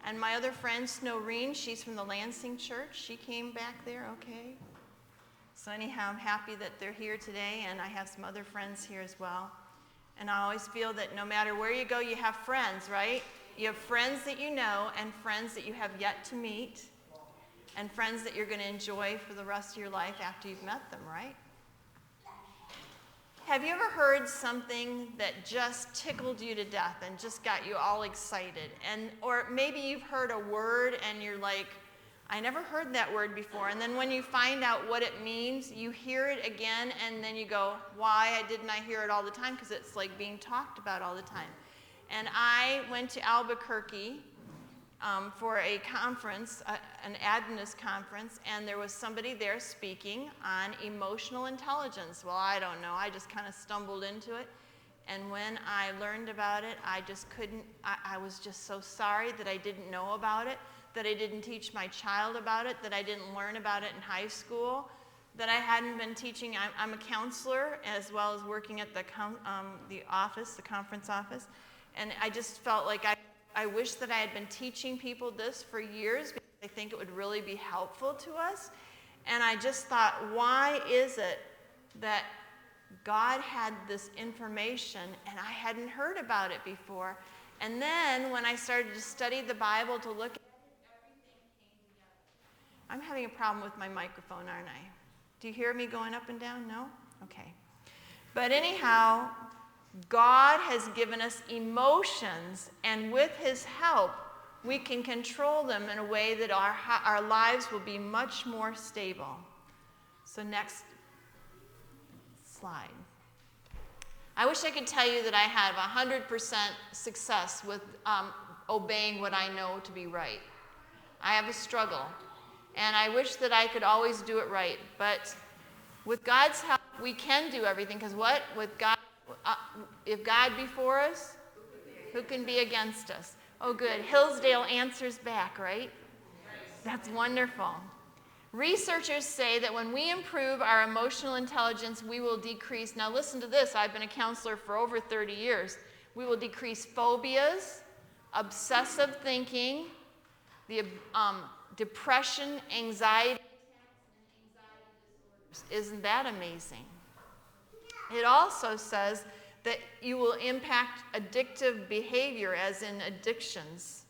And my other friend, Snoreen, she's from the Lansing Church. She came back there, okay. So anyhow, I'm happy that they're here today, and I have some other friends here as well. And I always feel that no matter where you go, you have friends, right? You have friends that you know and friends that you have yet to meet and friends that you're going to enjoy for the rest of your life after you've met them, right? Have you ever heard something that just tickled you to death and just got you all excited? Or maybe you've heard a word and you're like, I never heard that word before. And then when you find out what it means, you hear it again and then you go, why didn't I hear it all the time? Because it's like being talked about all the time. And I went to Albuquerque for a conference, an Adventist conference, and there was somebody there speaking on emotional intelligence. Well, I don't know. I just kind of stumbled into it. And when I learned about it, I just couldn't, I was just so sorry that I didn't know about it, that I didn't teach my child about it, that I didn't learn about it in high school, that I hadn't been teaching. I'm a counselor as well as working at the office, the conference office. And I just felt like I wish that I had been teaching people this for years because I think it would really be helpful to us. And I just thought, why is it that God had this information and I hadn't heard about it before? And then when I started to study the Bible to look at it, everything came together. I'm having a problem with my microphone, aren't I? Do you hear me going up and down? No? Okay. But anyhow, God has given us emotions, and with his help, we can control them in a way that our lives will be much more stable. So next slide. I wish I could tell you that I have 100% success with obeying what I know to be right. I have a struggle, and I wish that I could always do it right. But with God's help, we can do everything, because what? With God, if God be for us, who can be against us? Oh, good. Hillsdale answers back, right? That's wonderful. Researchers say that when we improve our emotional intelligence, we will decrease. Now, listen to this. I've been a counselor for over 30 years. We will decrease phobias, obsessive thinking, the depression, anxiety attacks, and anxiety disorders. Isn't that amazing? It also says that you will impact addictive behavior, as in addictions.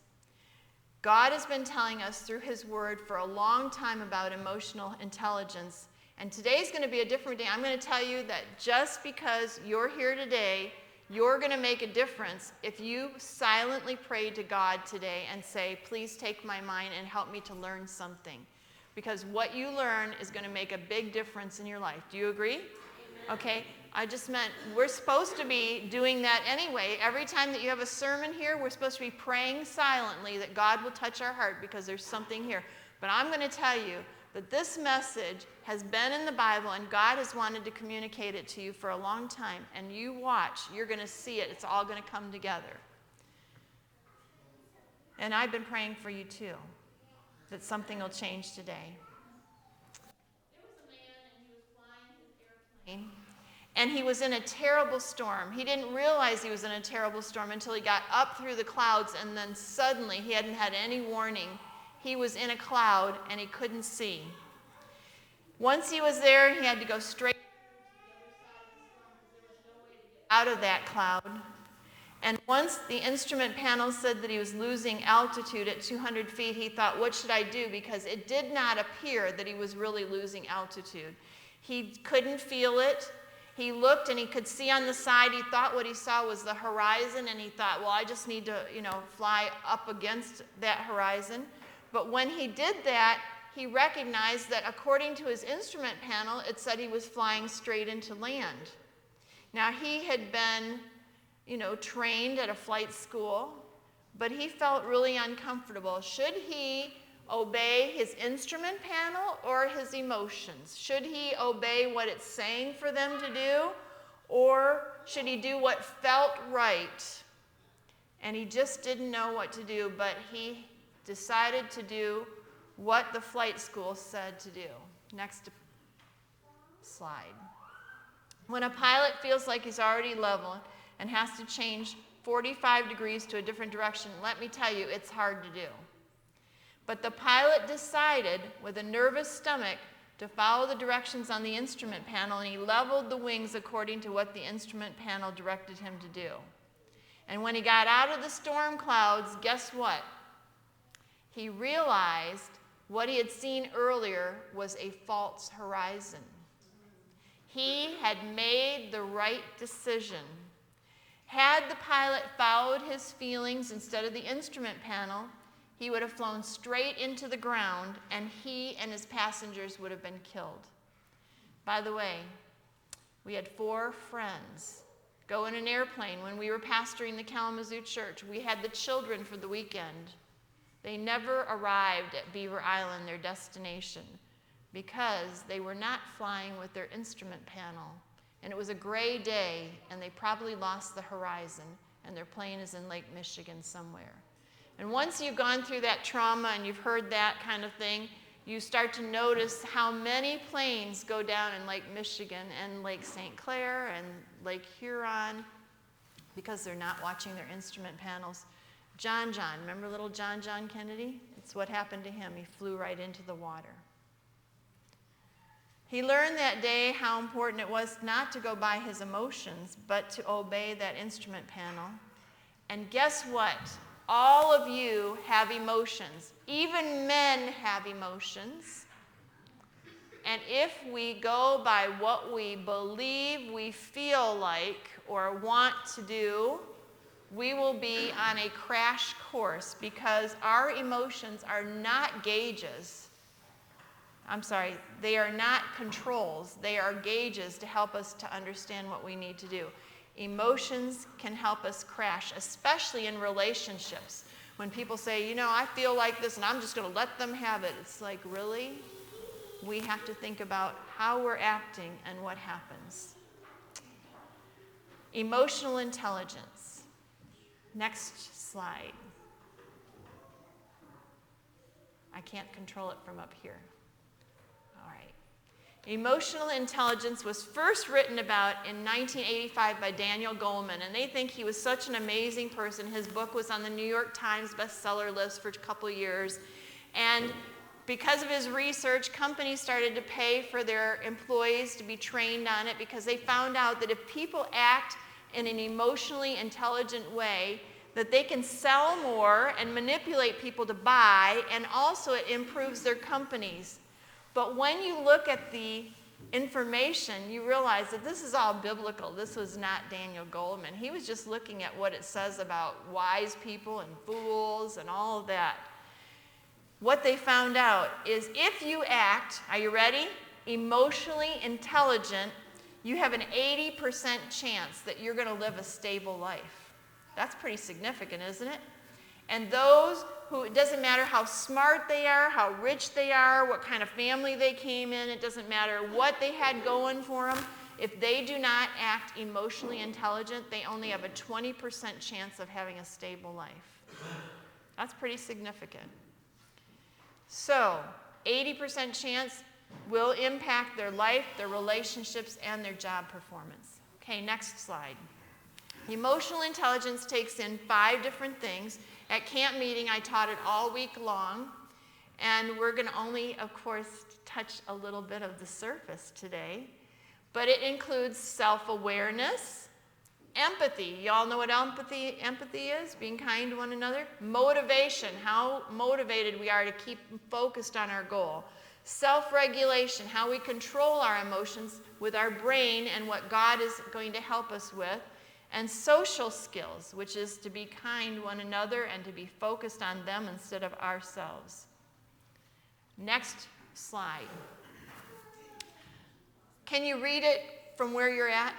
God has been telling us through his word for a long time about emotional intelligence. And today's going to be a different day. I'm going to tell you that just because you're here today, you're going to make a difference if you silently pray to God today and say, please take my mind and help me to learn something. Because what you learn is going to make a big difference in your life. Do you agree? Okay, I just meant we're supposed to be doing that anyway. Every time that you have a sermon here, we're supposed to be praying silently that God will touch our heart because there's something here. But I'm going to tell you that this message has been in the Bible and God has wanted to communicate it to you for a long time. And you watch, you're going to see it. It's all going to come together. And I've been praying for you too, that something will change today. And he was in a terrible storm. He didn't realize he was in a terrible storm until he got up through the clouds, and then suddenly, he hadn't had any warning. He was in a cloud and he couldn't see. Once he was there, he had to go straight out of that cloud. And once the instrument panel said that he was losing altitude at 200 feet, he thought, what should I do? Because it did not appear that he was really losing altitude. He couldn't feel it. He looked and he could see on the side. He thought what he saw was the horizon, and he thought, well, I just need to, fly up against that horizon. But when he did that, he recognized that according to his instrument panel, it said he was flying straight into land. Now, he had been, trained at a flight school, but he felt really uncomfortable. Should he obey his instrument panel or his emotions? Should he obey what it's saying for them to do, or should he do what felt right? And he just didn't know what to do, but he decided to do what the flight school said to do. Next slide. When a pilot feels like he's already level and has to change 45 degrees to a different direction. Let me tell you, it's hard to do. But the pilot decided, with a nervous stomach, to follow the directions on the instrument panel, and he leveled the wings according to what the instrument panel directed him to do. And when he got out of the storm clouds, guess what? He realized what he had seen earlier was a false horizon. He had made the right decision. Had the pilot followed his feelings instead of the instrument panel, he would have flown straight into the ground, and he and his passengers would have been killed. By the way, we had 4 friends go in an airplane when we were pastoring the Kalamazoo church. We had the children for the weekend. They never arrived at Beaver Island, their destination, because they were not flying with their instrument panel. And it was a gray day, and they probably lost the horizon, and their plane is in Lake Michigan somewhere. And once you've gone through that trauma and you've heard that kind of thing, you start to notice how many planes go down in Lake Michigan and Lake St. Clair and Lake Huron because they're not watching their instrument panels. John, remember little John Kennedy? It's what happened to him. He flew right into the water. He learned that day how important it was not to go by his emotions, but to obey that instrument panel. And guess what? All of you have emotions. Even men have emotions. And if we go by what we believe we feel like or want to do, we will be on a crash course because our emotions are not gauges. They are not controls. They are gauges to help us to understand what we need to do. Emotions can help us crash, especially in relationships. When people say, you know, I feel like this and I'm just going to let them have it. It's like, really? We have to think about how we're acting and what happens. Emotional intelligence. Next slide. I can't control it from up here. All right. Emotional intelligence was first written about in 1985 by Daniel Goleman, and they think he was such an amazing person. His book was on the New York Times bestseller list for a couple years, and because of his research, companies started to pay for their employees to be trained on it because they found out that if people act in an emotionally intelligent way, that they can sell more and manipulate people to buy, and also it improves their companies. But when you look at the information, you realize that this is all biblical. This was not Daniel Goleman. He was just looking at what it says about wise people and fools and all of that. What they found out is if you act, are you ready? Emotionally intelligent, you have an 80% chance that you're going to live a stable life. That's pretty significant, isn't it? And those who, it doesn't matter how smart they are, how rich they are, what kind of family they came in, it doesn't matter what they had going for them, if they do not act emotionally intelligent, they only have a 20% chance of having a stable life. That's pretty significant. So, 80% chance will impact their life, their relationships, and their job performance. Okay, next slide. Emotional intelligence takes in 5 different things. At camp meeting, I taught it all week long, and we're going to only, of course, touch a little bit of the surface today. But it includes self-awareness, empathy. You all know what empathy is? Being kind to one another. Motivation, how motivated we are to keep focused on our goal. Self-regulation, how we control our emotions with our brain and what God is going to help us with. And social skills, which is to be kind to one another and to be focused on them instead of ourselves. Next slide. Can you read it from where you're at?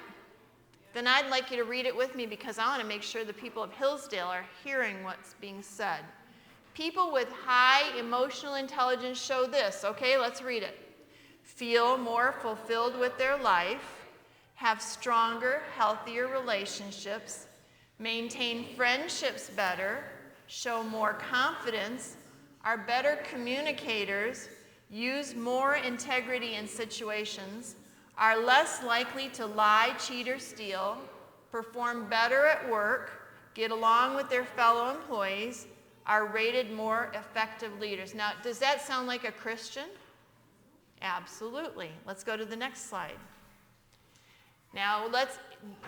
Then I'd like you to read it with me because I want to make sure the people of Hillsdale are hearing what's being said. People with high emotional intelligence show this. Okay, let's read it. Feel more fulfilled with their life, have stronger, healthier relationships, maintain friendships better, show more confidence, are better communicators, use more integrity in situations, are less likely to lie, cheat, or steal, perform better at work, get along with their fellow employees, are rated more effective leaders. Now, does that sound like a Christian? Absolutely. Let's go to the next slide. Now,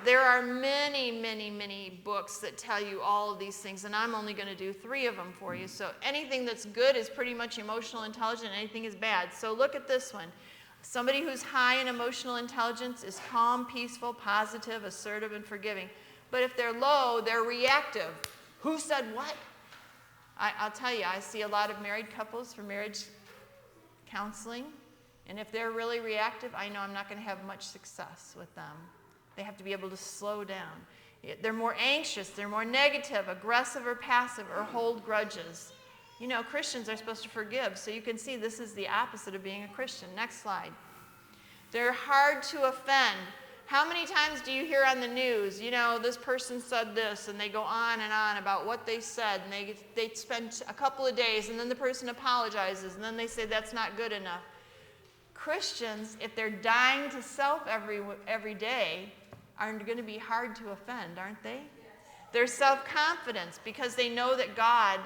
there are many, many, many books that tell you all of these things, and I'm only going to do 3 of them for you. So anything that's good is pretty much emotional intelligence, anything is bad. So look at this one. Somebody who's high in emotional intelligence is calm, peaceful, positive, assertive, and forgiving. But if they're low, they're reactive. Who said what? I'll tell you, I see a lot of married couples for marriage counseling, and if they're really reactive, I know I'm not going to have much success with them. They have to be able to slow down. They're more anxious, they're more negative, aggressive or passive, or hold grudges. You know, Christians are supposed to forgive, so you can see this is the opposite of being a Christian. Next slide. They're hard to offend. How many times do you hear on the news, you know, this person said this, and they go on and on about what they said, and they spend a couple of days, and then the person apologizes, and then they say that's not good enough. Christians, if they're dying to self every day, are going to be hard to offend, aren't they? They're self-confidence because they know that God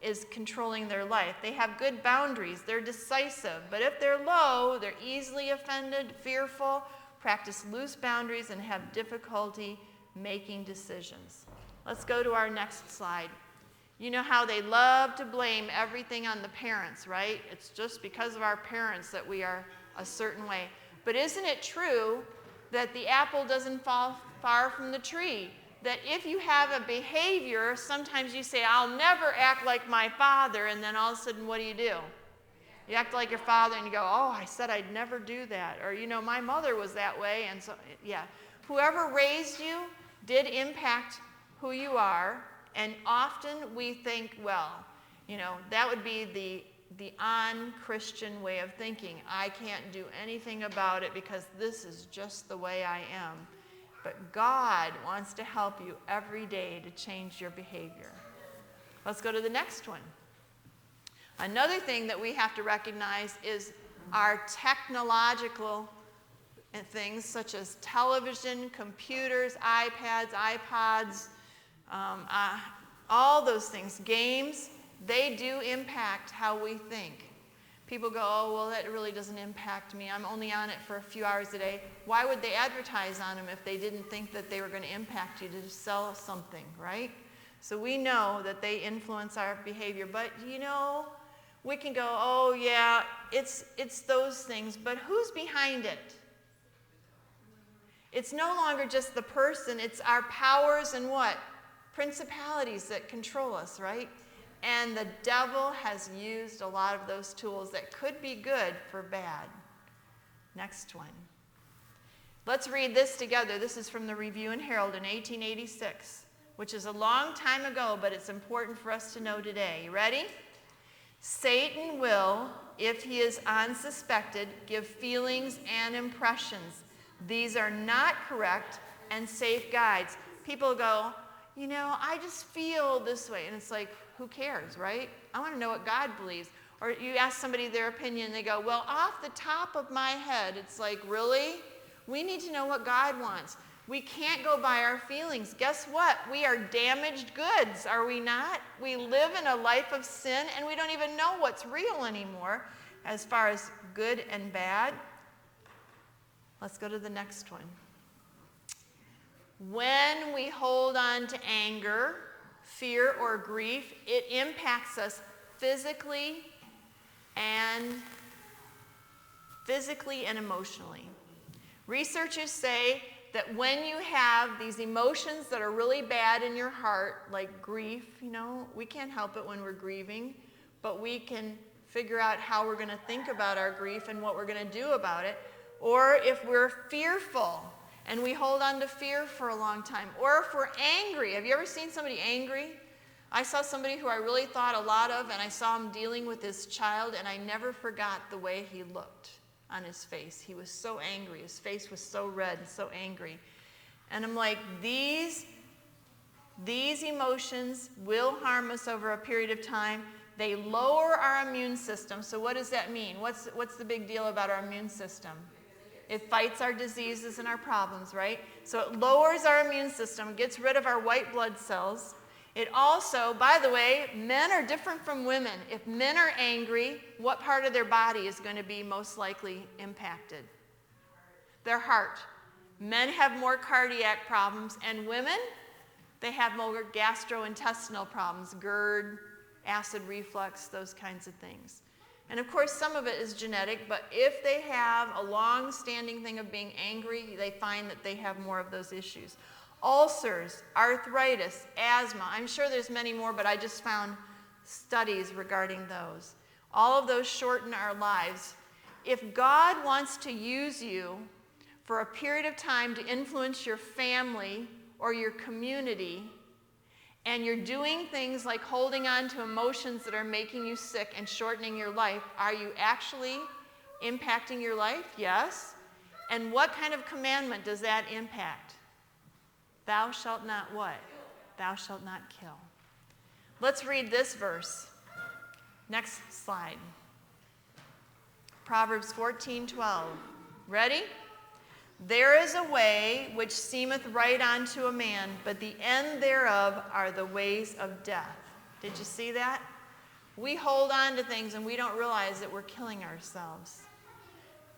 is controlling their life. They have good boundaries. They're decisive. But if they're low, they're easily offended, fearful, practice loose boundaries, and have difficulty making decisions. Let's go to our next slide. You know how they love to blame everything on the parents, right? It's just because of our parents that we are a certain way. But isn't it true that the apple doesn't fall far from the tree? That if you have a behavior, sometimes you say, I'll never act like my father, and then all of a sudden, what do? You act like your father, and you go, oh, I said I'd never do that. Or, you know, my mother was that way, and so, yeah. Whoever raised you did impact who you are, and often we think, well, you know, that would be the un-Christian way of thinking. I can't do anything about it because this is just the way I am. But God wants to help you every day to change your behavior. Let's go to the next one. Another thing that we have to recognize is our technological things such as television, computers, iPads, iPods, all those things, games, they do impact how we think. People go, oh, well, that really doesn't impact me. I'm only on it for a few hours a day. Why would they advertise on them if they didn't think that they were going to impact you to sell something, right? So we know that they influence our behavior. But, you know, we can go, oh, yeah, it's those things. But who's behind it? It's no longer just the person. It's our powers and what? Principalities that control us, right? And the devil has used a lot of those tools that could be good for bad. Next one. Let's read this together. This is from the Review and Herald in 1886, which is a long time ago, but it's important for us to know today. You ready? Satan will, if he is unsuspected, give feelings and impressions. These are not correct and safe guides. People go, you know, I just feel this way. And it's like, who cares, right? I want to know what God believes. Or you ask somebody their opinion, and they go, well, off the top of my head. It's like, really? We need to know what God wants. We can't go by our feelings. Guess what? We are damaged goods, are we not? We live in a life of sin, and we don't even know what's real anymore as far as good and bad. Let's go to the next one. When we hold on to anger, fear, or grief, it impacts us physically and emotionally. Researchers say that when you have these emotions that are really bad in your heart, like grief, you know, we can't help it when we're grieving, but we can figure out how we're going to think about our grief and what we're going to do about it. Or if we're fearful, and we hold on to fear for a long time. Or if we're angry. Have you ever seen somebody angry? I saw somebody who I really thought a lot of, and I saw him dealing with his child, and I never forgot the way he looked on his face. He was so angry. His face was so red and so angry. And I'm like, these emotions will harm us over a period of time. They lower our immune system. So what does that mean? What's the big deal about our immune system? It fights our diseases and our problems, right? So it lowers our immune system, gets rid of our white blood cells. It also, by the way, men are different from women. If men are angry, what part of their body is going to be most likely impacted? Their heart. Men have more cardiac problems, and women, they have more gastrointestinal problems, GERD, acid reflux, those kinds of things. And of course, some of it is genetic, but if they have a long-standing thing of being angry, they find that they have more of those issues. Ulcers, arthritis, asthma. I'm sure there's many more, but I just found studies regarding those. All of those shorten our lives. If God wants to use you for a period of time to influence your family or your community, and you're doing things like holding on to emotions that are making you sick and shortening your life, are you actually impacting your life? Yes. And what kind of commandment does that impact? Thou shalt not what? Thou shalt not kill. Let's read this verse. Next slide. Proverbs 14:12. Ready? There is a way which seemeth right unto a man, but the end thereof are the ways of death. Did you see that? We hold on to things and we don't realize that we're killing ourselves.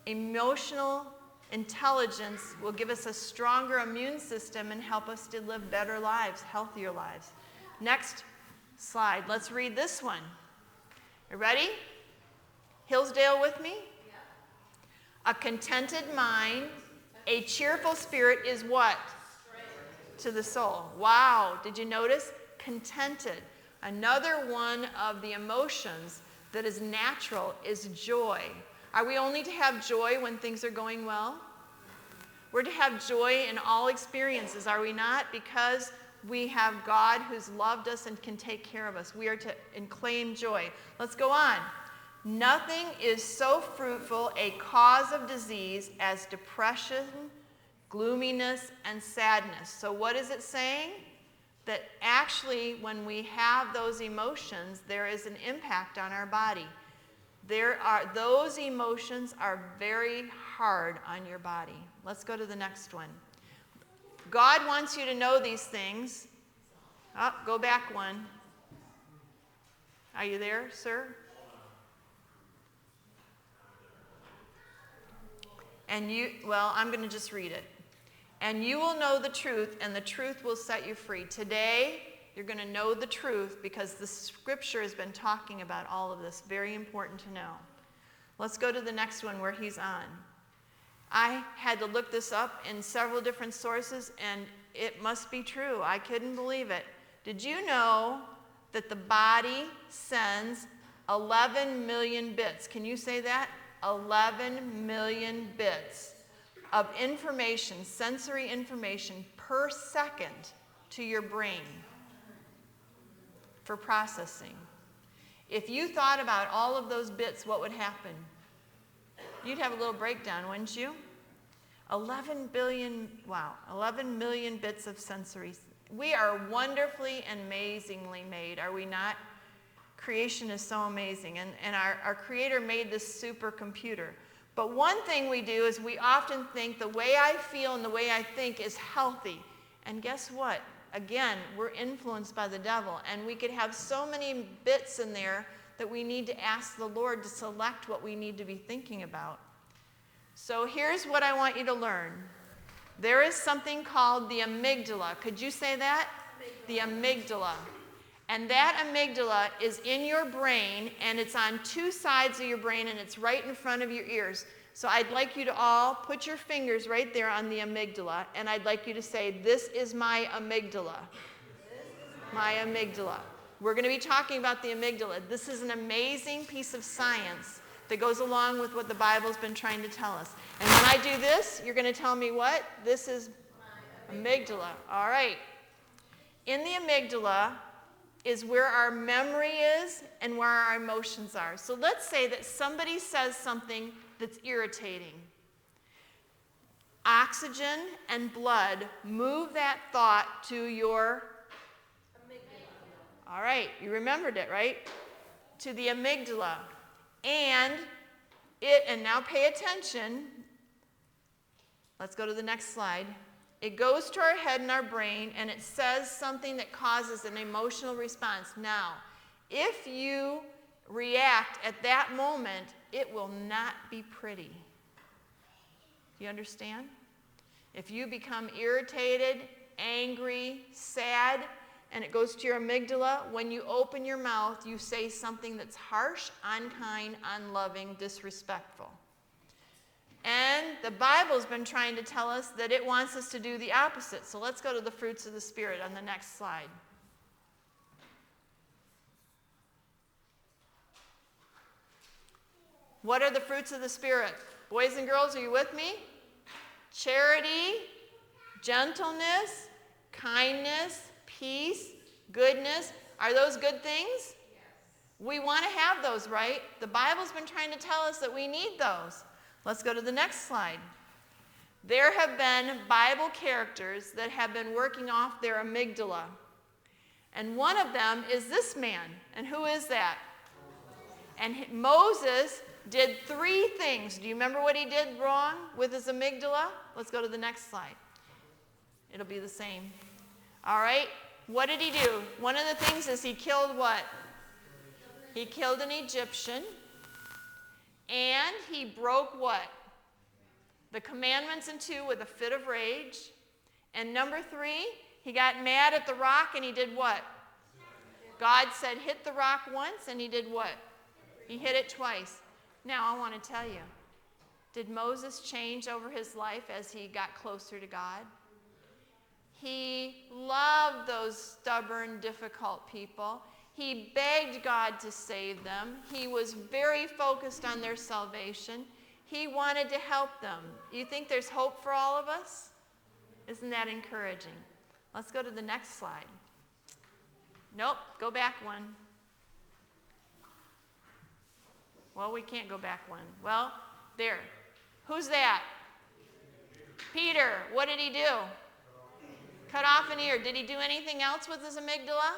Emotional intelligence will give us a stronger immune system and help us to live better lives, healthier lives. Next slide. Let's read this one. You ready? Hillsdale with me? A contented mind, a cheerful spirit is what? To the soul. Wow. Did you notice? Contented. Another one of the emotions that is natural is joy. Are we only to have joy when things are going well? We're to have joy in all experiences, are we not? Because we have God who's loved us and can take care of us. We are to claim joy. Let's go on. Nothing is so fruitful a cause of disease as depression, gloominess, and sadness. So what is it saying? That actually when we have those emotions, there is an impact on our body. Those emotions are very hard on your body. Let's go to the next one. God wants you to know these things. Oh, go back one. Are you there, sir? I'm going to just read it. And you will know the truth, and the truth will set you free. Today, you're going to know the truth because the scripture has been talking about all of this. Very important to know. Let's go to the next one where he's on. I had to look this up in several different sources, and it must be true. I couldn't believe it. Did you know that the body sends 11 million bits? Can you say that? 11 million bits of information, sensory information per second to your brain for processing. If you thought about all of those bits, what would happen? You'd have a little breakdown, wouldn't you? 11 million bits of sensory. We are wonderfully and amazingly made, are we not? Creation is so amazing, and our Creator made this supercomputer. But one thing we do is we often think the way I feel and the way I think is healthy. And guess what? Again, we're influenced by the devil, and we could have so many bits in there that we need to ask the Lord to select what we need to be thinking about. So here's what I want you to learn. There is something called the amygdala. Could you say that? The amygdala. And that amygdala is in your brain, and it's on two sides of your brain, and it's right in front of your ears. So I'd like you to all put your fingers right there on the amygdala, and I'd like you to say, this is my amygdala. My amygdala. We're going to be talking about the amygdala. This is an amazing piece of science that goes along with what the Bible's been trying to tell us. And when I do this, you're going to tell me what? This is amygdala. All right. In the amygdala is where our memory is and where our emotions are. So let's say that somebody says something that's irritating. Oxygen and blood move that thought to your amygdala. All right, you remembered it, right? To the amygdala. And now pay attention. Let's go to the next slide. It goes to our head and our brain, and it says something that causes an emotional response. Now, if you react at that moment, it will not be pretty. Do you understand? If you become irritated, angry, sad, and it goes to your amygdala, when you open your mouth, you say something that's harsh, unkind, unloving, disrespectful. And the Bible's been trying to tell us that it wants us to do the opposite. So let's go to the fruits of the Spirit on the next slide. What are the fruits of the Spirit? Boys and girls, are you with me? Charity, gentleness, kindness, peace, goodness. Are those good things? Yes. We want to have those, right? The Bible's been trying to tell us that we need those. Let's go to the next slide. There have been Bible characters that have been working off their amygdala. And one of them is this man. And who is that? And Moses did 3 things. Do you remember what he did wrong with his amygdala? Let's go to the next slide. It'll be the same. All right. What did he do? One of the things is he killed what? He killed an Egyptian. And he broke what? The commandments in 2 with a fit of rage. And number 3, he got mad at the rock and he did what? God said hit the rock once and he did what? He hit it twice. Now I want to tell you, did Moses change over his life as he got closer to God? He loved those stubborn, difficult people. He begged God to save them. He was very focused on their salvation. He wanted to help them. You think there's hope for all of us? Isn't that encouraging? Let's go to the next slide. Nope, go back one. Well, we can't go back one. Well, there. Who's that? Peter. What did he do? Cut off an ear. Did he do anything else with his amygdala?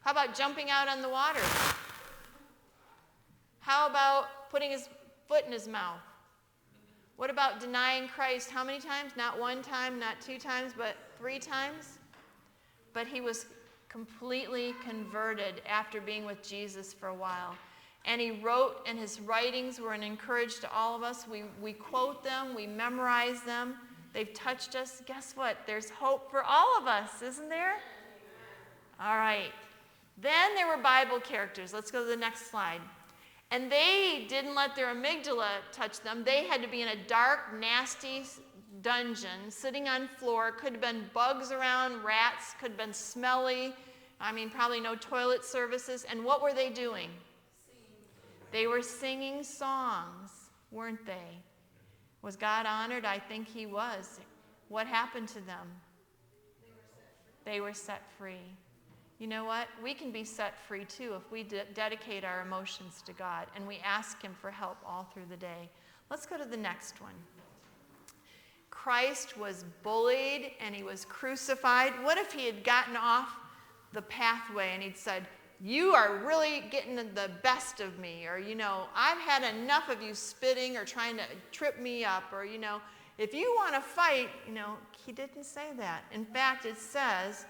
How about jumping out on the water? How about putting his foot in his mouth? What about denying Christ? How many times? Not 1 time, not 2 times, but 3 times? But he was completely converted after being with Jesus for a while. And he wrote, and his writings were an encouragement to all of us. We quote them, we memorize them. They've touched us. Guess what? There's hope for all of us, isn't there? All right. Then there were Bible characters. Let's go to the next slide. And they didn't let their amygdala touch them. They had to be in a dark, nasty dungeon, sitting on floor. Could have been bugs around, rats, could have been smelly. I mean, probably no toilet services. And what were they doing? They were singing songs, weren't they? Was God honored? I think he was. What happened to them? They were set free. You know what? We can be set free too if we dedicate our emotions to God and we ask him for help all through the day. Let's go to the next one. Christ was bullied and he was crucified. What if he had gotten off the pathway and he'd said, you are really getting the best of me, or, I've had enough of you spitting or trying to trip me up, or, if you want to fight, he didn't say that. In fact, it says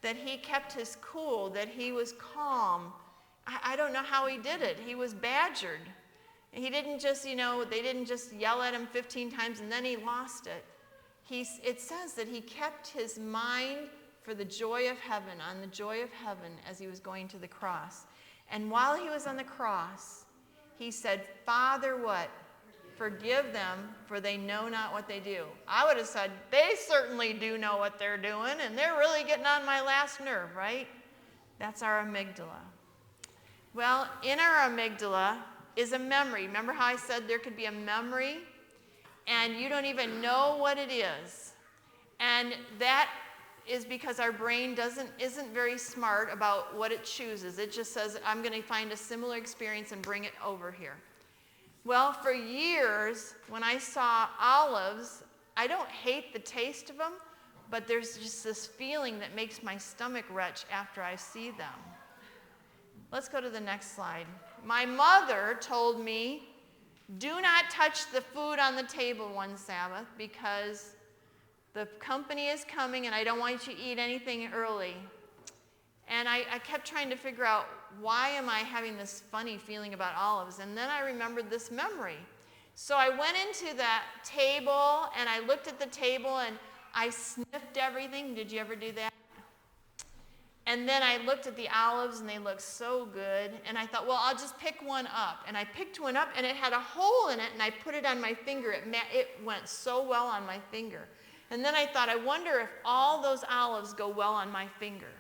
that he kept his cool, that he was calm. I don't know how he did it. He was badgered. He didn't just, they didn't just yell at him 15 times and then he lost it. It says that he kept his mind for the joy of heaven, on the joy of heaven as he was going to the cross. And while he was on the cross, he said, Father, what? Forgive them, for they know not what they do. I would have said, they certainly do know what they're doing, and they're really getting on my last nerve, right? That's our amygdala. Well, in our amygdala is a memory. Remember how I said there could be a memory, and you don't even know what it is. And that is because our brain isn't very smart about what it chooses. It just says, I'm going to find a similar experience and bring it over here. Well, for years, when I saw olives, I don't hate the taste of them, but there's just this feeling that makes my stomach retch after I see them. Let's go to the next slide. My mother told me Do not touch the food on the table one Sabbath because the company is coming and I don't want you to eat anything early. And I kept trying to figure out, why am I having this funny feeling about olives? And then I remembered this memory. So I went into that table and I looked at the table and I sniffed everything. Did you ever do that? And then I looked at the olives and they looked so good. And I thought, well, I'll just pick one up. And I picked one up and it had a hole in it and I put it on my finger. It went so well on my finger. And then I thought, I wonder if all those olives go well on my finger.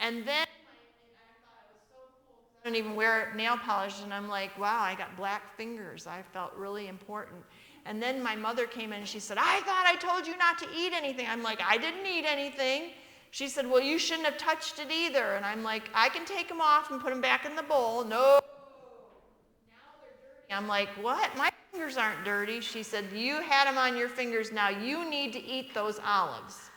And then I thought it was so cool because I don't even wear nail polish. And I'm like, wow, I got black fingers. I felt really important. And then my mother came in and she said, I thought I told you not to eat anything. I'm like, I didn't eat anything. She said, well, you shouldn't have touched it either. And I'm like, I can take them off and put them back in the bowl. No. Now they're dirty. I'm like, what? My fingers aren't dirty. She said, you had them on your fingers. Now you need to eat those olives.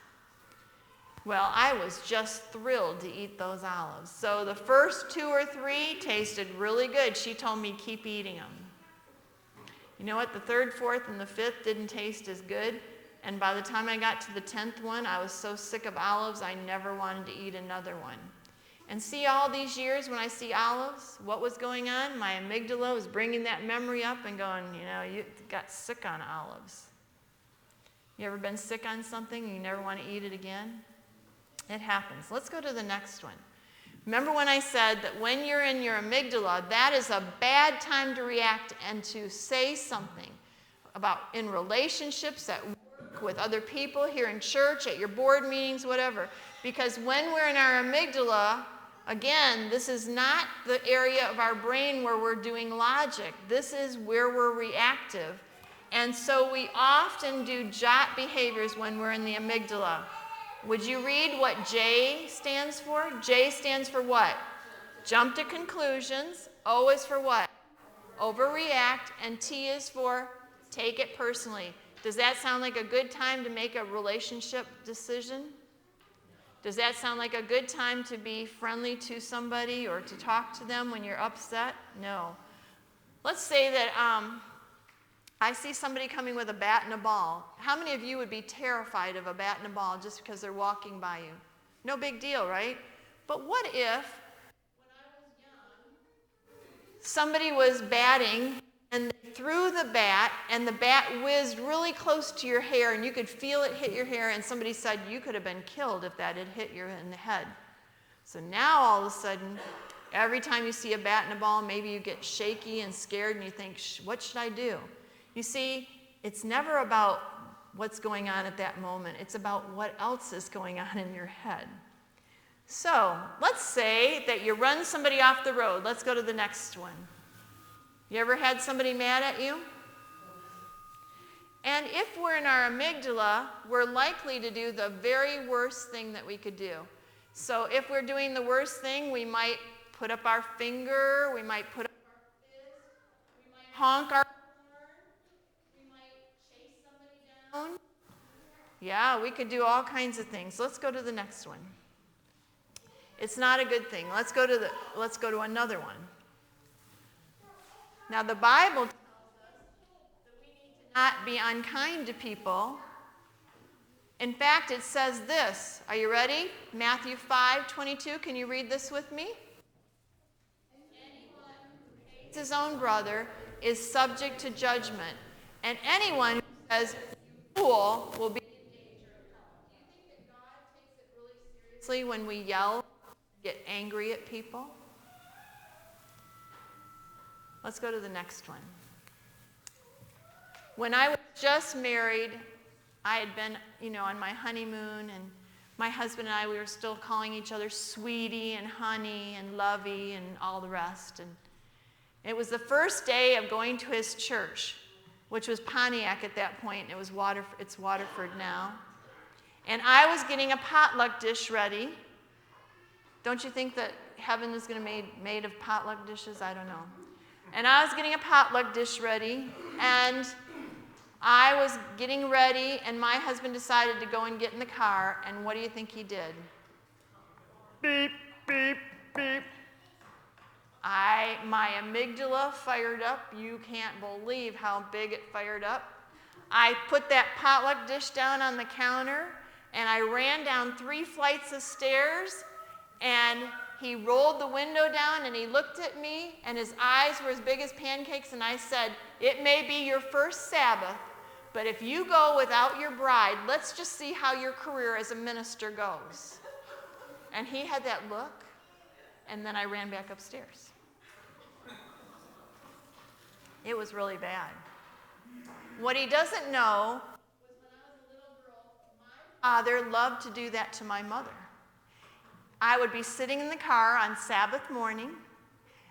Well, I was just thrilled to eat those olives. So the first 2 or 3 tasted really good. She told me, keep eating them. You know what? The 3rd, 4th, and the 5th didn't taste as good. And by the time I got to the 10th one, I was so sick of olives, I never wanted to eat another one. And see, all these years when I see olives, what was going on? My amygdala was bringing that memory up and going, you know, you got sick on olives. You ever been sick on something and you never want to eat it again? It happens. Let's go to the next one. Remember when I said that when you're in your amygdala, that is a bad time to react and to say something about in relationships, at work, with other people, here in church, at your board meetings, whatever. Because when we're in our amygdala, again, this is not the area of our brain where we're doing logic. This is where we're reactive. And so we often do jot behaviors when we're in the amygdala. Would you read what J stands for? J stands for what? Jump to conclusions. O is for what? Overreact. And T is for take it personally. Does that sound like a good time to make a relationship decision? Does that sound like a good time to be friendly to somebody or to talk to them when you're upset? No. Let's say that I see somebody coming with a bat and a ball. How many of you would be terrified of a bat and a ball just because they're walking by you? No big deal, right? But what if, when I was young, somebody was batting and they threw the bat and the bat whizzed really close to your hair and you could feel it hit your hair, and somebody said you could have been killed if that had hit you in the head. So now all of a sudden, every time you see a bat and a ball, maybe you get shaky and scared and you think, what should I do? You see, it's never about what's going on at that moment. It's about what else is going on in your head. So let's say that you run somebody off the road. Let's go to the next one. You ever had somebody mad at you? And if we're in our amygdala, we're likely to do the very worst thing that we could do. So if we're doing the worst thing, we might put up our finger, we might put up our fist, we might honk our horn, we might chase somebody down. Yeah, we could do all kinds of things. Let's go to the next one. It's not a good thing. Let's go to another one. Now, the Bible tells us that we need to not be unkind to people. In fact, it says this. Are you ready? Matthew 5:22. Can you read this with me? Anyone who hates his own brother is subject to judgment, and anyone who says, you fool, will be in danger of hell. Do you think that God takes it really seriously when we yell, get angry at people? Let's go to the next one. When I was just married, I had been, on my honeymoon, and my husband and I, we were still calling each other sweetie and honey and lovey and all the rest. And it was the first day of going to his church, which was Pontiac at that point. It's Waterford now. And I was getting a potluck dish ready. Don't you think that heaven is going to be made of potluck dishes? I don't know. And I was getting a potluck dish ready, and I was getting ready, and my husband decided to go and get in the car, and what do you think he did? Beep, beep, beep. my amygdala fired up. You can't believe how big it fired up. I put that potluck dish down on the counter, and I ran down 3 flights of stairs, and he rolled the window down, and he looked at me, and his eyes were as big as pancakes, and I said, "It may be your first Sabbath, but if you go without your bride, let's just see how your career as a minister goes." And he had that look, and then I ran back upstairs. It was really bad. What he doesn't know was when I was a little girl, my father loved to do that to my mother. I would be sitting in the car on Sabbath morning.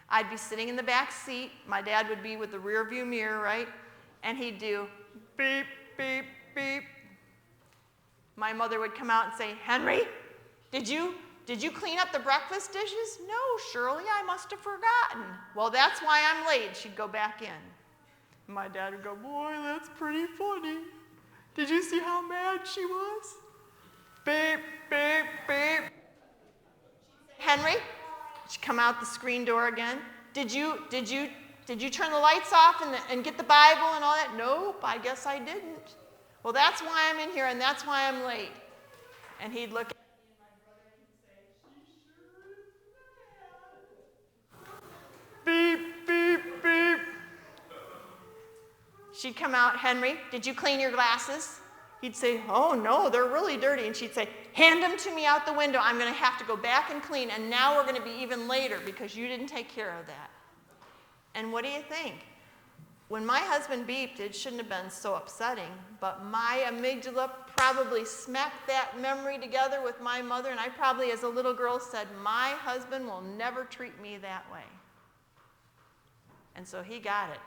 I'd be sitting in the back seat. My dad would be with the rear view mirror, right? And he'd do beep, beep, beep. My mother would come out and say, "Henry, did you clean up the breakfast dishes?" "No, Shirley, I must have forgotten." "Well, that's why I'm late." She'd go back in. My dad would go, "Boy, that's pretty funny. Did you see how mad she was?" Beep, beep, beep. "Henry," she'd come out the screen door again. Did you turn the lights off and get the Bible and all that?" "Nope, I guess I didn't." "Well, that's why I'm in here, and that's why I'm late." And he'd look at me and my brother and he'd say, "She sure is mad." Beep, beep, beep. She'd come out, "Henry, did you clean your glasses?" He'd say, "Oh, no, they're really dirty." And she'd say, "Hand them to me out the window. I'm going to have to go back and clean, and now we're going to be even later because you didn't take care of that." And what do you think? When my husband beeped, it shouldn't have been so upsetting, but my amygdala probably smacked that memory together with my mother, and I probably, as a little girl, said, "My husband will never treat me that way." And so he got it.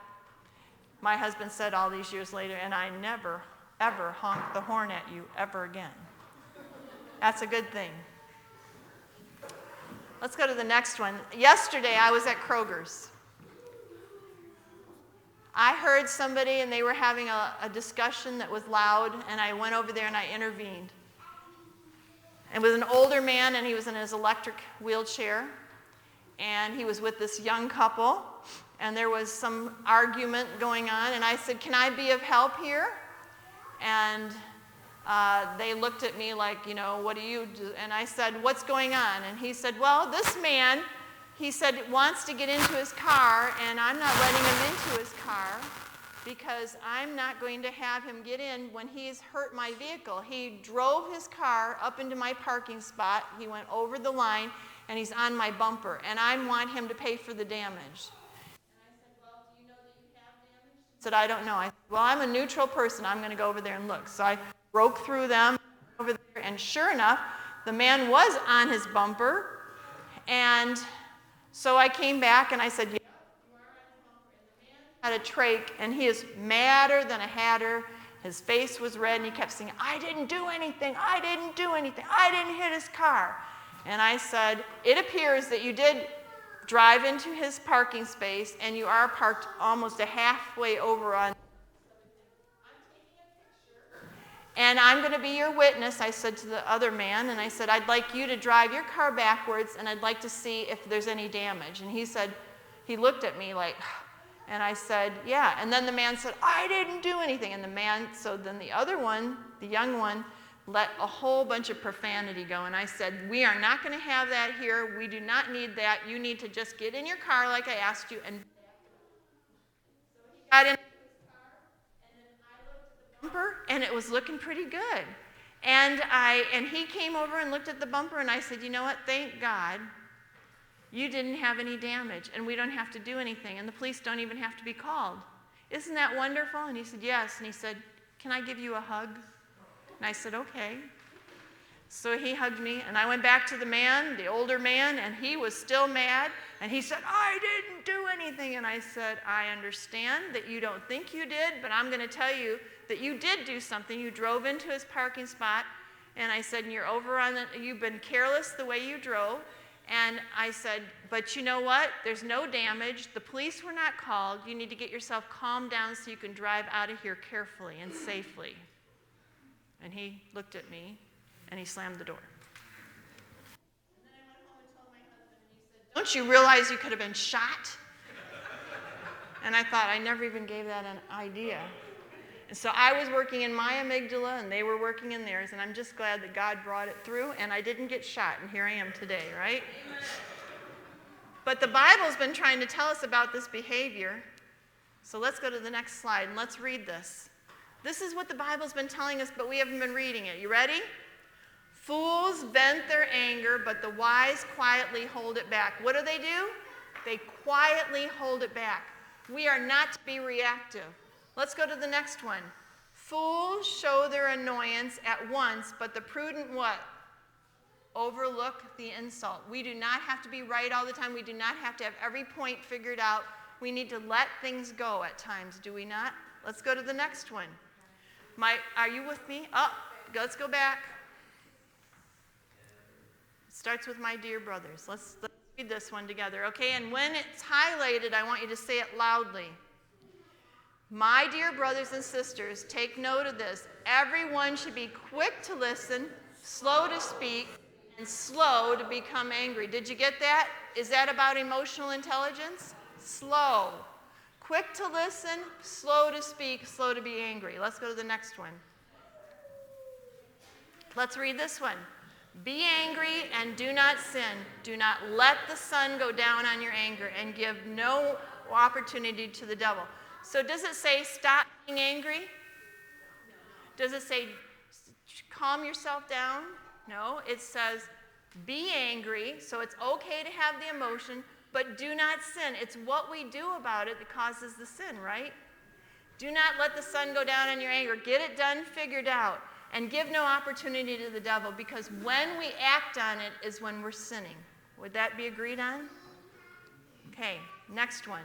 My husband said all these years later, "And I never, ever honk the horn at you ever again." That's a good thing. Let's go to the next one. Yesterday, I was at Kroger's. I heard somebody, and they were having a discussion that was loud, and I went over there and I intervened. It was an older man, and he was in his electric wheelchair, and he was with this young couple, and there was some argument going on, and I said, "Can I be of help here?" And they looked at me like, "What do you do?" And I said, "What's going on?" And he said, "Well, this man," he said, "wants to get into his car, and I'm not letting him into his car because I'm not going to have him get in when he's hurt my vehicle. He drove his car up into my parking spot. He went over the line, and he's on my bumper, and I want him to pay for the damage." And I said, "Well, do you know that you have damage?" He said, "I don't know." I said, "Well, I'm a neutral person. I'm going to go over there and look." So I broke through them over there, and sure enough, the man was on his bumper, and so I came back and I said, "Yeah, you are on his bumper." And the man had a trach, and he is madder than a hatter. His face was red, and he kept saying, "I didn't do anything. I didn't do anything. I didn't hit his car." And I said, "It appears that you did drive into his parking space, and you are parked almost a halfway over on. And I'm going to be your witness," I said to the other man, and I said, "I'd like you to drive your car backwards, and I'd like to see if there's any damage." And he said, he looked at me like, and I said, "Yeah." And then the man said, "I didn't do anything." And so then the other one, the young one, let a whole bunch of profanity go. And I said, "We are not going to have that here. We do not need that. You need to just get in your car like I asked you." And so he got in. And it was looking pretty good. And he came over and looked at the bumper, and I said, "You know what? Thank God you didn't have any damage, and we don't have to do anything, and the police don't even have to be called. Isn't that wonderful?" And he said, "Yes." And he said, "Can I give you a hug?" And I said, "Okay." So he hugged me, and I went back to the man, the older man, and he was still mad. And he said, "I didn't do anything." And I said, "I understand that you don't think you did, but I'm going to tell you that you did do something. You drove into his parking spot." And I said, "And you've been careless the way you drove." And I said, "But you know what? There's no damage. The police were not called. You need to get yourself calmed down so you can drive out of here carefully and safely." And he looked at me, and he slammed the door. And then I went home and told my husband, and he said, "Don't you realize you could have been shot And I thought, I never even gave that an idea. And so I was working in my amygdala, and they were working in theirs, and I'm just glad that God brought it through, and I didn't get shot, and here I am today, right? Amen. But the Bible's been trying to tell us about this behavior. So let's go to the next slide, and let's read this. This is what the Bible's been telling us, but we haven't been reading it. You ready? Fools vent their anger, but the wise quietly hold it back. What do? They quietly hold it back. We are not to be reactive. Let's go to the next one. Fools show their annoyance at once, but the prudent what? Overlook the insult. We do not have to be right all the time. We do not have to have every point figured out. We need to let things go at times, do we not? Let's go to the next one. Are you with me? Let's go back. It starts with my dear brothers. Let's read this one together, okay? And when it's highlighted, I want you to say it loudly. My dear brothers and sisters, take note of this. Everyone should be quick to listen, slow to speak, and slow to become angry. Did you get that? Is that about emotional intelligence? Slow. Quick to listen, slow to speak, slow to be angry. Let's go to the next one. Let's read this one. Be angry and do not sin. Do not let the sun go down on your anger, and give no opportunity to the devil. So does it say stop being angry? Does it say calm yourself down? No, it says be angry, so it's okay to have the emotion, but do not sin. It's what we do about it that causes the sin, right? Do not let the sun go down on your anger. Get it done, figured out, and give no opportunity to the devil, because when we act on it is when we're sinning. Would that be agreed on? Okay, next one.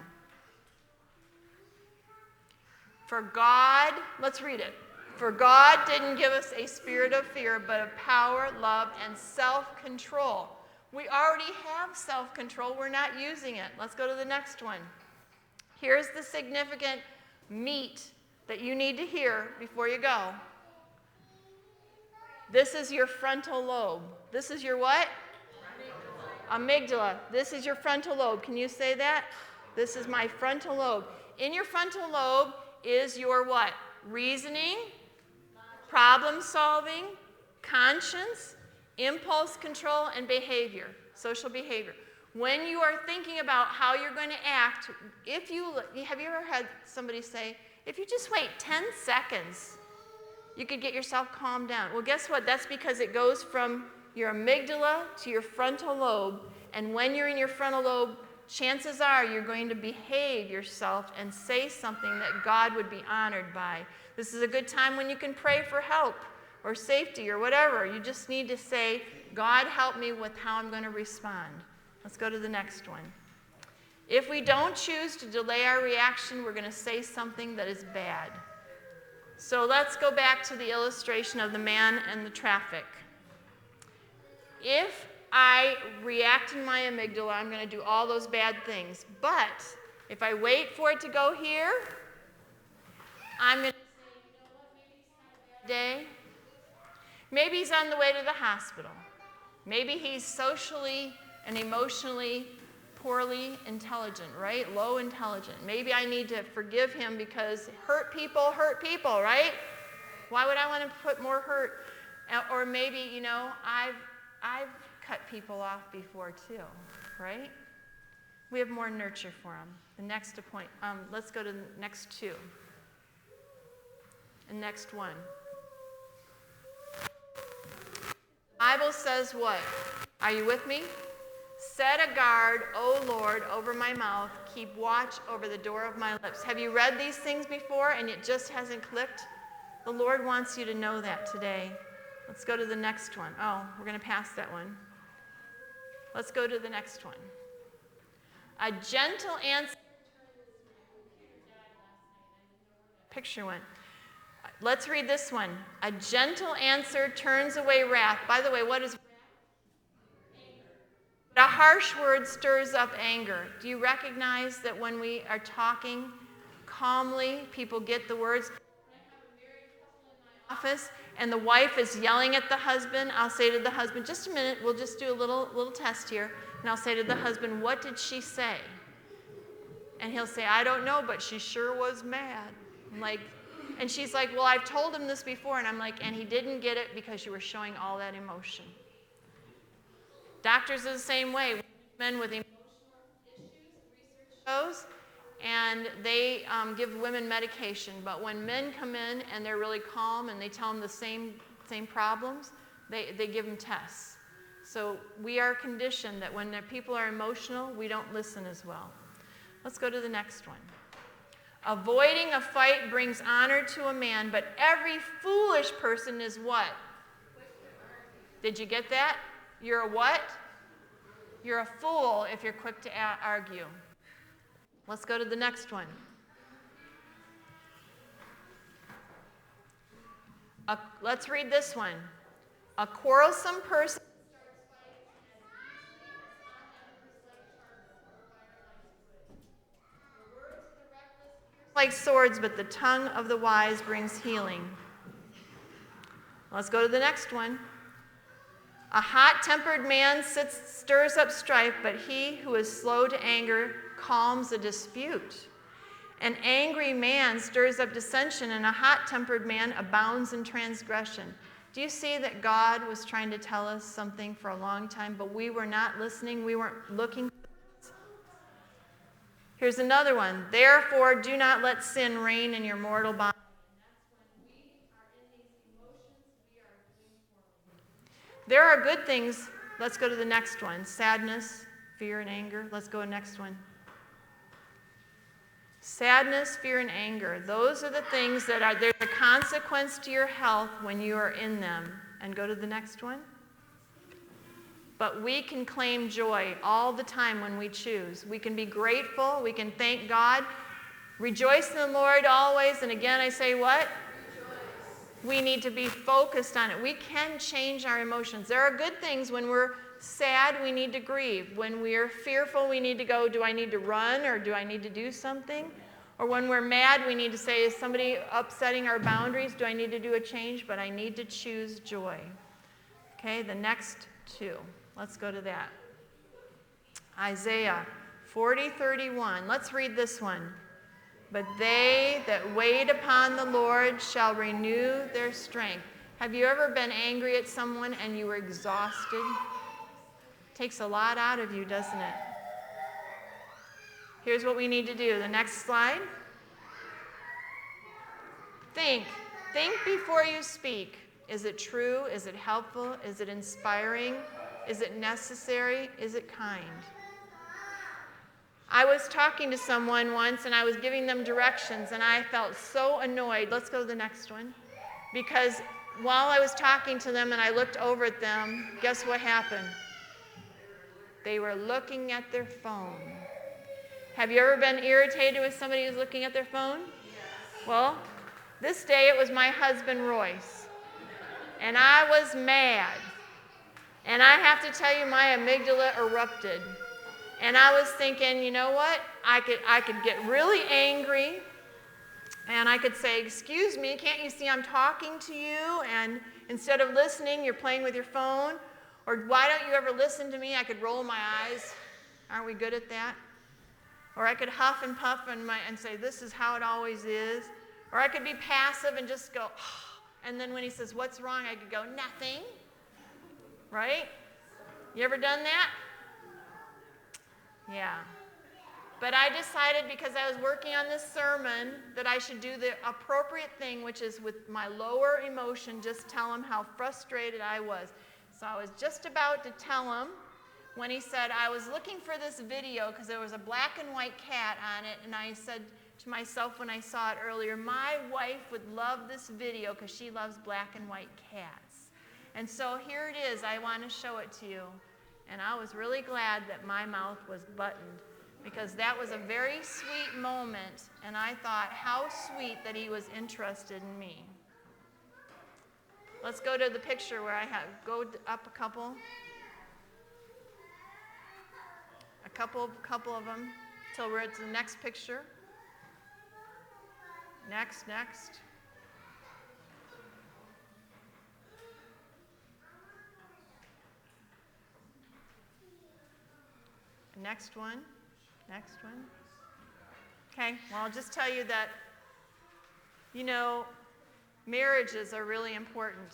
For God, let's read it. For God didn't give us a spirit of fear, but of power, love, and self-control. We already have self-control. We're not using it. Let's go to the next one. Here's the significant meat that you need to hear before you go. This is your frontal lobe. This is your what? Amygdala. This is your frontal lobe. Can you say that? This is my frontal lobe. In your frontal lobe is your what? Reasoning, problem solving, conscience, impulse control, and behavior, social behavior. When you are thinking about how you're going to act, have you ever had somebody say, if you just wait 10 seconds, you could get yourself calmed down? Well, guess what? That's because it goes from your amygdala to your frontal lobe, and when you're in your frontal lobe, chances are you're going to behave yourself and say something that God would be honored by. This is a good time when you can pray for help or safety or whatever. You just need to say, God, help me with how I'm going to respond. Let's go to the next one. If we don't choose to delay our reaction, we're going to say something that is bad. So let's go back to the illustration of the man and the traffic. If I react in my amygdala, I'm going to do all those bad things. But if I wait for it to go here, I'm going to say, you know what, maybe he's had a bad day. Maybe he's on the way to the hospital. Maybe he's socially and emotionally poorly intelligent, right? Low intelligent. Maybe I need to forgive him because hurt people, right? Why would I want to put more hurt? Or maybe, you know, I've cut people off before too, right? We have more nurture for them. The next point. Let's go to the next two. And next one. The Bible says what? Are you with me? Set a guard, O Lord, over my mouth. Keep watch over the door of my lips. Have you read these things before and it just hasn't clicked? The Lord wants you to know that today. Let's go to the next one. Oh, we're going to pass that one. Let's go to the next one. A gentle answer. Picture one. Let's read this one. A gentle answer turns away wrath. By the way, what is wrath? A harsh word stirs up anger. Do you recognize that when we are talking calmly, people get the words? Office, and the wife is yelling at the husband, I'll say to the husband, just a minute, we'll just do a little test here, and I'll say to the husband, what did she say? And he'll say, I don't know, but she sure was mad. I'm like, and she's like, well, I've told him this before. And I'm like, and he didn't get it because you were showing all that emotion. Doctors are the same way. Men with emotional issues, research shows, and they give women medication. But when men come in and they're really calm and they tell them the same problems, they give them tests. So we are conditioned that when people are emotional, we don't listen as well. Let's go to the next one. Avoiding a fight brings honor to a man, but every foolish person is what? Did you get that? You're a what? You're a fool if you're quick to argue. Let's go to the next one. Let's read this one. A quarrelsome person like swords, but the tongue of the wise brings healing. Let's go to the next one. A hot-tempered man stirs up strife, but he who is slow to anger calms a dispute. An angry man stirs up dissension, and a hot-tempered man abounds in transgression. Do you see that God was trying to tell us something for a long time, but we were not listening? We weren't looking. Here's another one. Therefore, do not let sin reign in your mortal body. There are good things. Let's go to the next one. Sadness, fear, and anger. Let's go to the next one. Sadness, fear, and anger. Those are the things that are, there's a consequence to your health when you are in them. And go to the next one. But we can claim joy all the time when we choose. We can be grateful. We can thank God. Rejoice in the Lord always. And again, I say what? We need to be focused on it. We can change our emotions. There are good things. When we're sad, we need to grieve. When we're fearful, we need to go, do I need to run or do I need to do something? Or when we're mad, we need to say, is somebody upsetting our boundaries? Do I need to do a change? But I need to choose joy. Okay, the next two. Let's go to that. Isaiah 40:31. Let's read this one. But they that wait upon the Lord shall renew their strength. Have you ever been angry at someone and you were exhausted? Takes a lot out of you, doesn't it? Here's what we need to do. The next slide. Think. Think before you speak. Is it true? Is it helpful? Is it inspiring? Is it necessary? Is it kind? I was talking to someone once and I was giving them directions and I felt so annoyed. Let's go to the next one. Because while I was talking to them and I looked over at them, guess what happened? They were looking at their phone. Have you ever been irritated with somebody who's looking at their phone? Yes. Well, this day it was my husband, Royce. And I was mad. And I have to tell you, my amygdala erupted. And I was thinking, you know what? I could get really angry. And I could say, excuse me, can't you see I'm talking to you? And instead of listening, you're playing with your phone. Or why don't you ever listen to me? I could roll my eyes. Aren't we good at that? Or I could huff and puff and say, this is how it always is. Or I could be passive and just go, oh. And then when he says, what's wrong? I could go, nothing. Right? You ever done that? Yeah. But I decided, because I was working on this sermon, that I should do the appropriate thing, which is with my lower emotion, just tell him how frustrated I was. So I was just about to tell him when he said, I was looking for this video because there was a black and white cat on it, and I said to myself when I saw it earlier, my wife would love this video because she loves black and white cats. And so here it is. I want to show it to you. And I was really glad that my mouth was buttoned, because that was a very sweet moment, and I thought, how sweet that he was interested in me. Let's go to the picture where I have, go up a couple of them, till we're at the next picture. Next. Next one. Okay, well, I'll just tell you that, marriages are really important.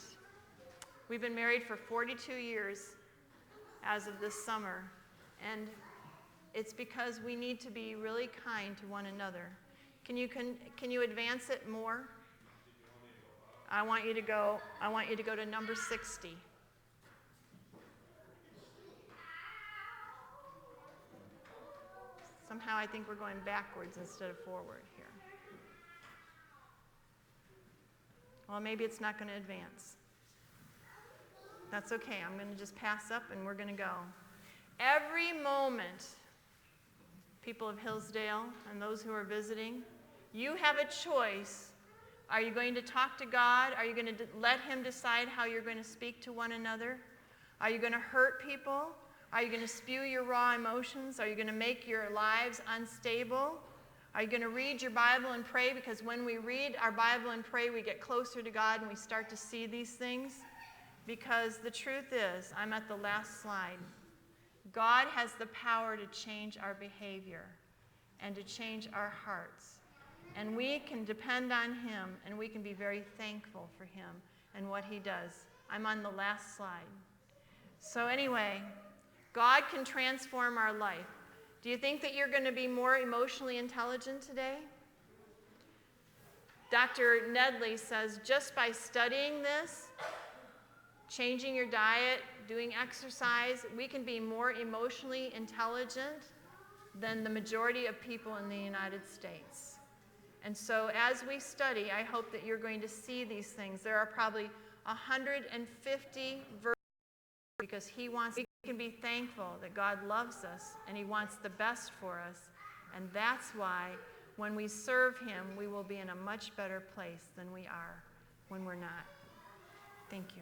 We've been married for 42 years as of this summer, and it's because we need to be really kind to one another. Can you advance it more? I want you to go to number 60. Somehow I think we're going backwards instead of forward here. Well, maybe it's not going to advance. That's okay. I'm going to just pass up and we're going to go. Every moment, people of Hillsdale and those who are visiting, you have a choice. Are you going to talk to God? Are you going to let Him decide how you're going to speak to one another? Are you going to hurt people? Are you going to spew your raw emotions? Are you going to make your lives unstable? Are you going to read your Bible and pray? Because when we read our Bible and pray, we get closer to God and we start to see these things. Because the truth is, I'm at the last slide, God has the power to change our behavior and to change our hearts. And we can depend on Him, and we can be very thankful for Him and what He does. I'm on the last slide. So anyway, God can transform our life. Do you think that you're going to be more emotionally intelligent today? Dr. Nedley says just by studying this, changing your diet, doing exercise, we can be more emotionally intelligent than the majority of people in the United States. And so as we study, I hope that you're going to see these things. There are probably 150 verses because we can be thankful that God loves us and He wants the best for us. And that's why when we serve Him, we will be in a much better place than we are when we're not. Thank you.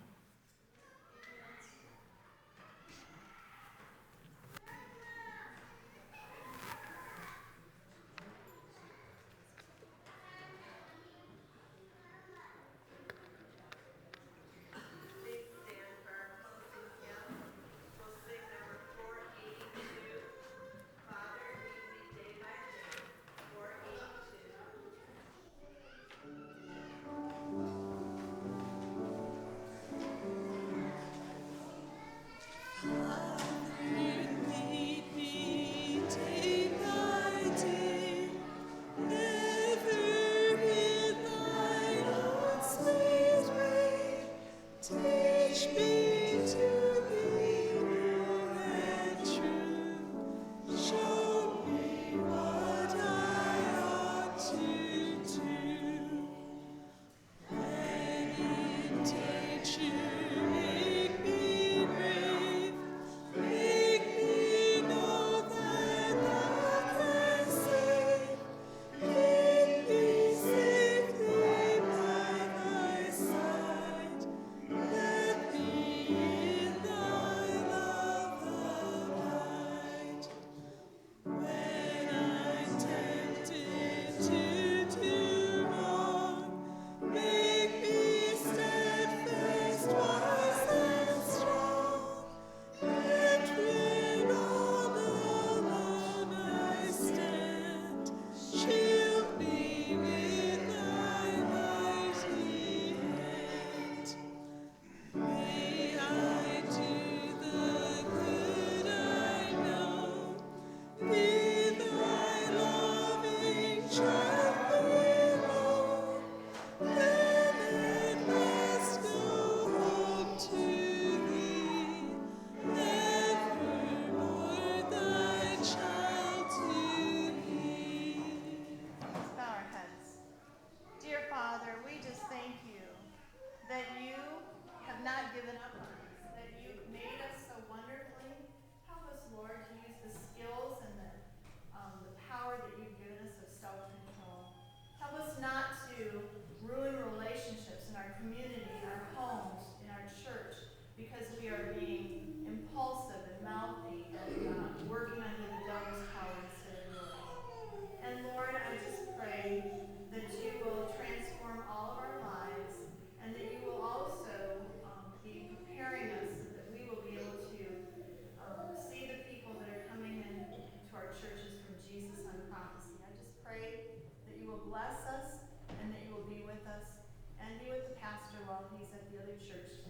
while he's at the other church